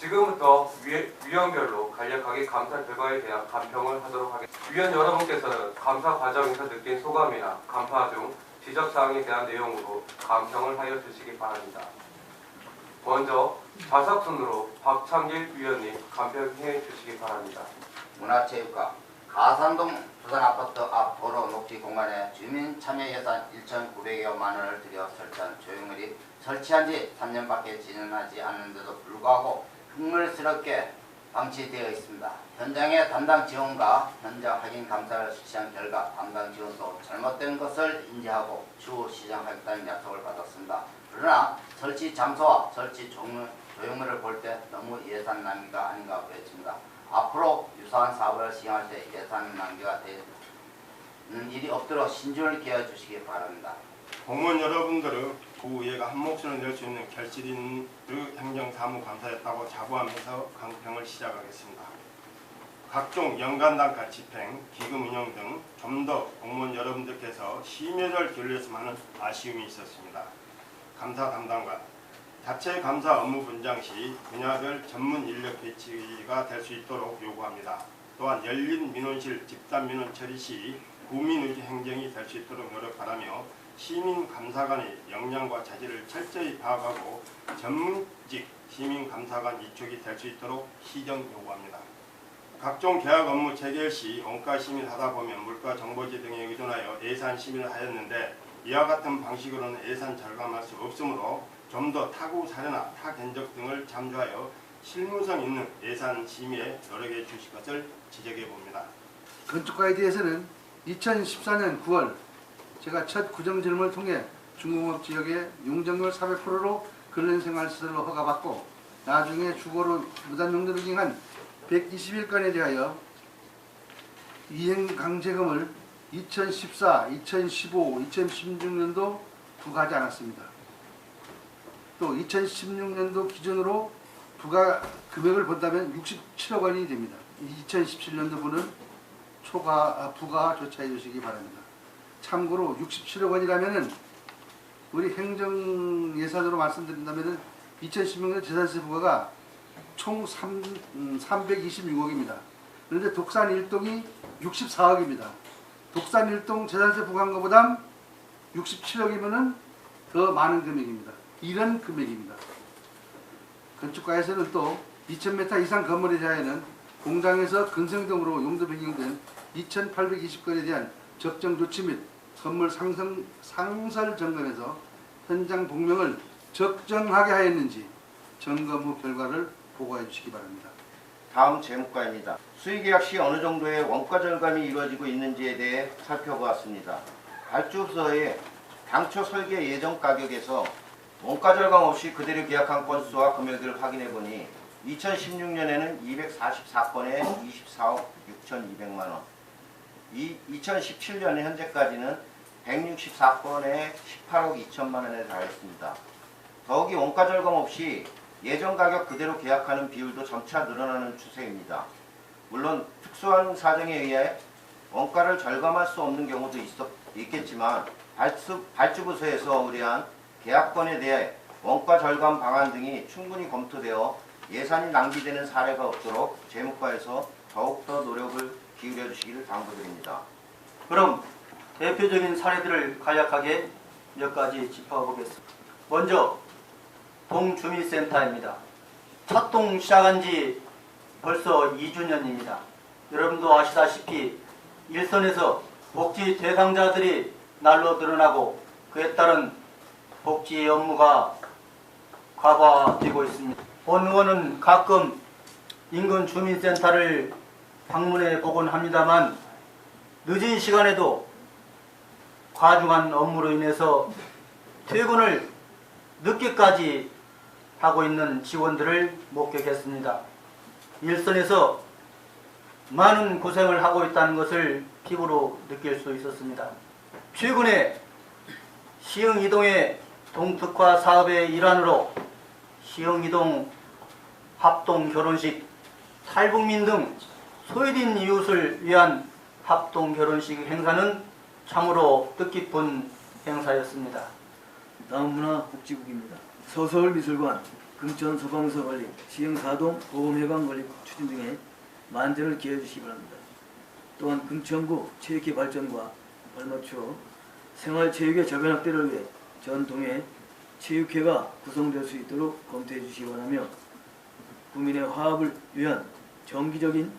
지금부터 위원별로 간략하게 감사 결과에 대한 간평을 하도록 하겠습니다. 위원 여러분께서는 감사 과정에서 느낀 소감이나 감사 중 지적사항에 대한 내용으로 간평을 하여 주시기 바랍니다. 먼저 좌석순으로 박창길 위원님 간평해 주시기 바랍니다. 문화체육관 가산동 부산아파트 앞 도로 녹지 공간에 주민 참여 예산 1,900여만 원을 들여 설치한 조형물이 설치한 지 3년밖에 지나지 않는데도 불구하고 흉물스럽게 방치되어 있습니다. 현장의 담당 지원과 현장 확인 감사를 실시한 결과 담당 지원도 잘못된 것을 인지하고 추후 시정하겠다는 약속을 받았습니다. 그러나 설치 장소와 설치 조형물을 볼 때 너무 예산 낭비가 아닌가 보여집니다. 앞으로 유사한 사업을 시행할 때 예산 낭비가 되는 일이 없도록 신중을 기해 주시기 바랍니다. 공무원 여러분들의 구의회가 한 목소리를 낼 수 있는 결실인 행정사무 감사였다고 자부하면서 강평을 시작하겠습니다. 각종 연간단가 집행, 기금 운영 등 좀 더 공무원 여러분들께서 심혈을 기울였으면 하는 아쉬움이 있었습니다. 감사 담당관, 자체 감사 업무 분장 시 분야별 전문 인력 배치가 될 수 있도록 요구합니다. 또한 열린 민원실 집단 민원 처리 시 구민의주 행정이 될 수 있도록 노력하라며 시민감사관의 역량과 자질을 철저히 파악하고 전문직 시민감사관 이촉이 될 수 있도록 시정 요구합니다. 각종 계약 업무 체결 시 원가 심의하다 보면 물가 정보지 등에 의존하여 예산 심의를 하였는데 이와 같은 방식으로는 예산 절감할 수 없으므로 좀 더 타구 사례나 타견적 등을 참조하여 실무성 있는 예산 심의에 노력해 주실 것을 지적해 봅니다. 건축가에 대해서는 2014년 9월 제가 첫 구정질문을 통해 중공업 지역의 용적률 400%로 근린생활시설로 허가받고 나중에 주거로 무단용도를 징한 121건에 대하여 이행강제금을 2014, 2015, 2016년도 부과하지 않았습니다. 또 2016년도 기준으로 부과 금액을 본다면 67억 원이 됩니다. 2017년도 분은 부과조차 해주시기 바랍니다. 참고로 67억 원이라면은 우리 행정 예산으로 말씀드린다면은 2016년 재산세 부과가 총 326억입니다. 그런데 독산 1동이 64억입니다. 독산 1동 재산세 부과한 것보다 67억이면은 더 많은 금액입니다. 이런 금액입니다. 건축가에서는 또 2000m 이상 건물에 대하여는 공장에서 근생동으로 용도 변경된 2820건에 대한 적정 조치 및 건물 상설 점검에서 현장 복명을 적정하게 하였는지 점검 후 결과를 보고해 주시기 바랍니다. 다음 재무과입니다. 수의계약 시 어느 정도의 원가 절감이 이루어지고 있는지에 대해 살펴보았습니다. 발주서의 당초 설계 예정 가격에서 원가 절감 없이 그대로 계약한 건수와 금액을 확인해 보니 2016년에는 244건에 24억 6,200만원, 2017년 현재까지는 164건에 18억 2천만원에 달했습니다. 더욱이 원가 절감 없이 예전 가격 그대로 계약하는 비율도 점차 늘어나는 추세입니다. 물론 특수한 사정에 의해 원가를 절감할 수 없는 경우도 있겠지만 발주부서에서 의뢰한 계약건에 대해 원가 절감 방안 등이 충분히 검토되어 예산이 낭비되는 사례가 없도록 재무과에서 더욱더 노력을 기울여 주시기를 당부드립니다. 그럼 대표적인 사례들을 간략하게 몇 가지 짚어보겠습니다. 먼저 동주민센터입니다. 첫 동 시작한 지 벌써 2주년입니다. 여러분도 아시다시피 일선에서 복지 대상자들이 날로 늘어나고 그에 따른 복지 업무가 과부하되고 있습니다. 본 의원은 가끔 인근 주민센터를 방문해 보곤 합니다만 늦은 시간에도 과중한 업무로 인해서 퇴근을 늦게까지 하고 있는 직원들을 목격했습니다. 일선에서 많은 고생을 하고 있다는 것을 피부로 느낄 수 있었습니다. 최근에 시흥이동의 동특화 사업의 일환으로 시흥이동 합동 결혼식, 탈북민 등 소외된 이웃을 위한 합동 결혼식 행사는 참으로 뜻깊은 행사였습니다. 다음 문화복지국입니다. 서서울미술관 금천 소방서 건립, 시흥사동 보험회관 건립 추진 등에 만전을 기해 주시기 바랍니다. 또한 금천구 체육회 발전과 발맞추어 생활체육의 저변 확대를 위해 전 동해 체육회가 구성될 수 있도록 검토해 주시기 바라며 구민의 화합을 위한 정기적인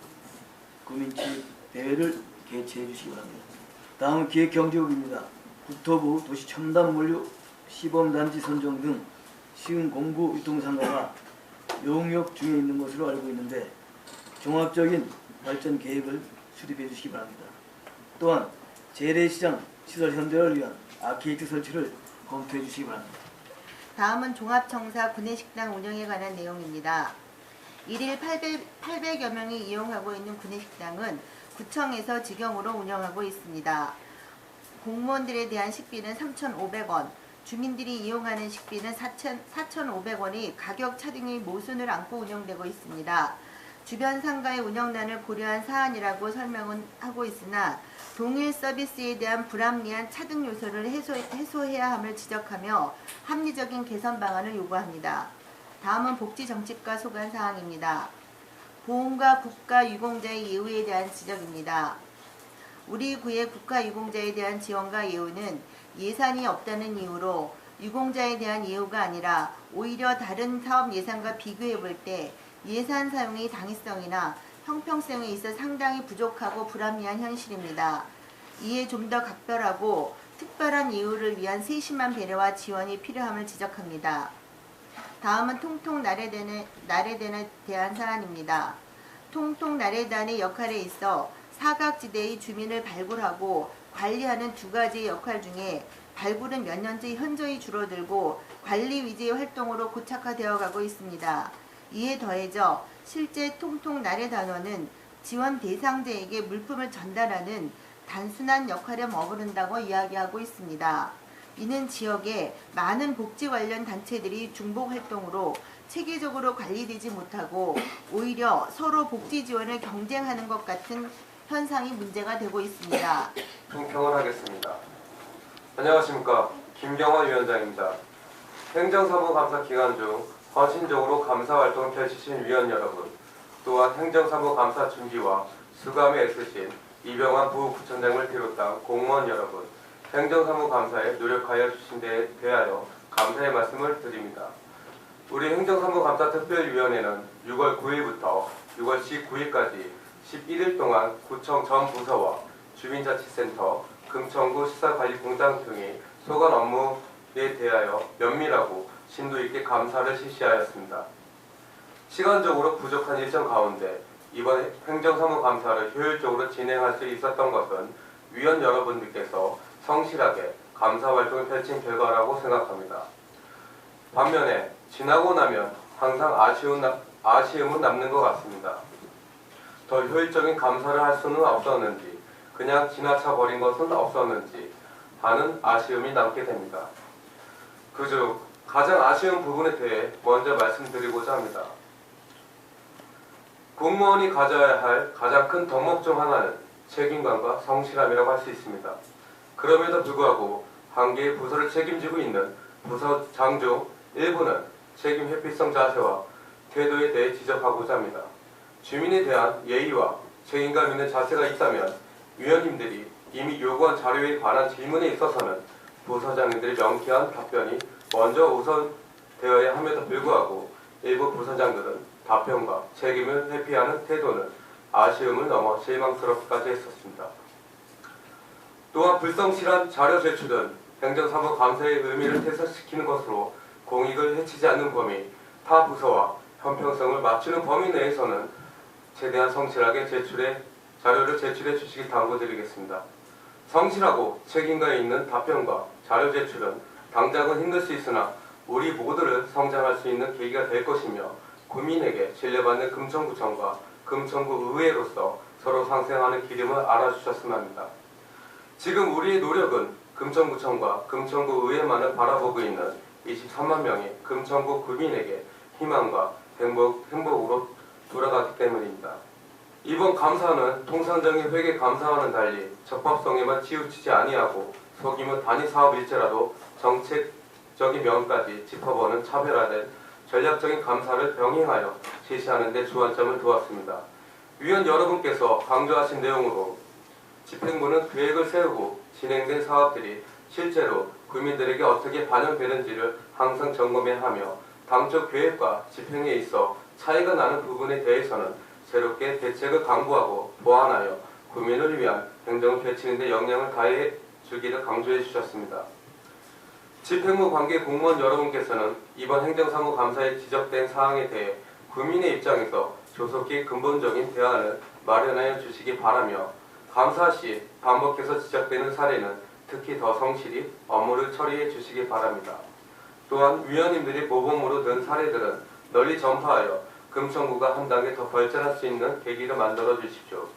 구민체육대회를 개최해 주시기 바랍니다. 다음은 기획경제국입니다. 국토부 도시첨단물류 시범단지 선정 등 시흥 공구 유통상가가 용역 중에 있는 것으로 알고 있는데 종합적인 발전 계획을 수립해 주시기 바랍니다. 또한 재래시장 시설 현대화를 위한 아케이드 설치를 검토해 주시기 바랍니다. 다음은 종합청사 구내식당 운영에 관한 내용입니다. 일일 800여 명이 이용하고 있는 구내식당은 구청에서 직영으로 운영하고 있습니다. 공무원들에 대한 식비는 3,500원, 주민들이 이용하는 식비는 4,500원이 가격 차등의 모순을 안고 운영되고 있습니다. 주변 상가의 운영난을 고려한 사안이라고 설명은 하고 있으나 동일 서비스에 대한 불합리한 차등 요소를 해소해야 함을 지적하며 합리적인 개선 방안을 요구합니다. 다음은 복지정책과 소관 사항입니다. 보훈과 국가유공자의 예우에 대한 지적입니다. 우리 구의 국가유공자에 대한 지원과 예우는 예산이 없다는 이유로 유공자에 대한 예우가 아니라 오히려 다른 사업 예산과 비교해 볼 때 예산 사용의 당위성이나 형평성에 있어 상당히 부족하고 불합리한 현실입니다. 이에 좀 더 각별하고 특별한 예우를 위한 세심한 배려와 지원이 필요함을 지적합니다. 다음은 통통 나래단에 대한 사안입니다. 통통 나래단의 역할에 있어 사각지대의 주민을 발굴하고 관리하는 두 가지의 역할 중에 발굴은 몇 년째 현저히 줄어들고 관리 위주의 활동으로 고착화되어 가고 있습니다. 이에 더해져 실제 통통 나래단원은 지원 대상자에게 물품을 전달하는 단순한 역할에 머무른다고 이야기하고 있습니다. 이는 지역에 많은 복지 관련 단체들이 중복 활동으로 체계적으로 관리되지 못하고 오히려 서로 복지 지원을 경쟁하는 것 같은 현상이 문제가 되고 있습니다. 총평을 하겠습니다. 안녕하십니까. 김경원 위원장입니다. 행정사무감사 기간 중 헌신적으로 감사활동을 펼치신 위원 여러분, 또한 행정사무감사 준비와 수감에 애쓰신 이병환 부부처장을 비롯한 공무원 여러분, 행정사무감사에 노력하여 주신 데에 대하여 감사의 말씀을 드립니다. 우리 행정사무감사특별위원회는 6월 9일부터 6월 19일까지 11일 동안 구청 전 부서와 주민자치센터, 금천구 시설관리공장 등의 소관 업무에 대하여 면밀하고 심도 있게 감사를 실시하였습니다. 시간적으로 부족한 일정 가운데 이번 행정사무감사를 효율적으로 진행할 수 있었던 것은 위원 여러분들께서 성실하게 감사활동을 펼친 결과라고 생각합니다. 반면에 지나고 나면 항상 아쉬움은 남는 것 같습니다. 더 효율적인 감사를 할 수는 없었는지, 그냥 지나쳐 버린 것은 없었는지 하는 아쉬움이 남게 됩니다. 그중 가장 아쉬운 부분에 대해 먼저 말씀드리고자 합니다. 공무원이 가져야 할 가장 큰 덕목 중 하나는 책임감과 성실함이라고 할 수 있습니다. 그럼에도 불구하고 한 개의 부서를 책임지고 있는 부서장 중 일부는 책임 회피성 자세와 태도에 대해 지적하고자 합니다. 주민에 대한 예의와 책임감 있는 자세가 있다면 위원님들이 이미 요구한 자료에 관한 질문에 있어서는 부서장님들의 명쾌한 답변이 먼저 우선되어야 함에도 불구하고 일부 부서장들은 답변과 책임을 회피하는 태도는 아쉬움을 넘어 실망스럽기까지 했었습니다. 또한 불성실한 자료 제출은 행정사무감사의 의미를 퇴색시키는 것으로 공익을 해치지 않는 범위, 타 부서와 형평성을 맞추는 범위 내에서는 최대한 성실하게 자료를 제출해 주시기 당부드리겠습니다. 성실하고 책임감 있는 답변과 자료 제출은 당장은 힘들 수 있으나 우리 모두를 성장할 수 있는 계기가 될 것이며 국민에게 신뢰받는 금천구청과 금천구 의회로서 서로 상생하는 기름을 알아주셨으면 합니다. 지금 우리의 노력은 금천구청과 금천구 의회만을 바라보고 있는 23만 명의 금천구 구민에게 희망과 행복으로 돌아가기 때문입니다. 이번 감사는 통상적인 회계 감사와는 달리 적법성에만 치우치지 아니하고 속이면 단위 사업 일체라도 정책적인 면까지 짚어보는 차별화된 전략적인 감사를 병행하여 실시하는 데 주안점을 두었습니다. 위원 여러분께서 강조하신 내용으로 집행부는 계획을 세우고 진행된 사업들이 실제로 국민들에게 어떻게 반영되는지를 항상 점검해야 하며 당초 계획과 집행에 있어 차이가 나는 부분에 대해서는 새롭게 대책을 강구하고 보완하여 국민을 위한 행정을 펼치는 데 역량을 다해 주기를 강조해 주셨습니다. 집행부 관계 공무원 여러분께서는 이번 행정사무감사에 지적된 사항에 대해 국민의 입장에서 조속히 근본적인 대안을 마련하여 주시기 바라며 감사 시 반복해서 지적되는 사례는 특히 더 성실히 업무를 처리해 주시기 바랍니다. 또한 위원님들이 모범으로 든 사례들은 널리 전파하여 금천구가 한 단계 더 발전할 수 있는 계기를 만들어 주십시오.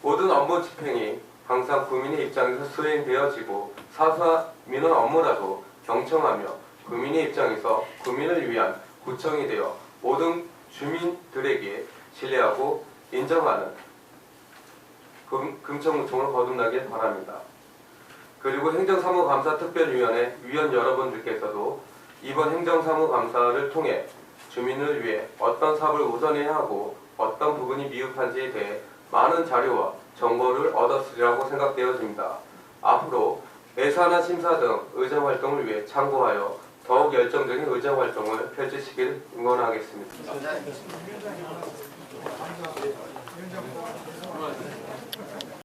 모든 업무 집행이 항상 국민의 입장에서 수행되어지고 사소한 민원 업무라도 경청하며 국민의 입장에서 국민을 위한 구청이 되어 모든 주민들에게 신뢰하고 인정하는 금천구청으로 거듭나길 바랍니다. 그리고 행정사무감사 특별위원회 위원 여러분들께서도 이번 행정사무감사를 통해 주민을 위해 어떤 사업을 우선해야 하고 어떤 부분이 미흡한지에 대해 많은 자료와 정보를 얻었으리라고 생각되어집니다. 앞으로 예산안 심사 등 의정활동을 위해 참고하여 더욱 열정적인 의정활동을 펼치시길 응원하겠습니다.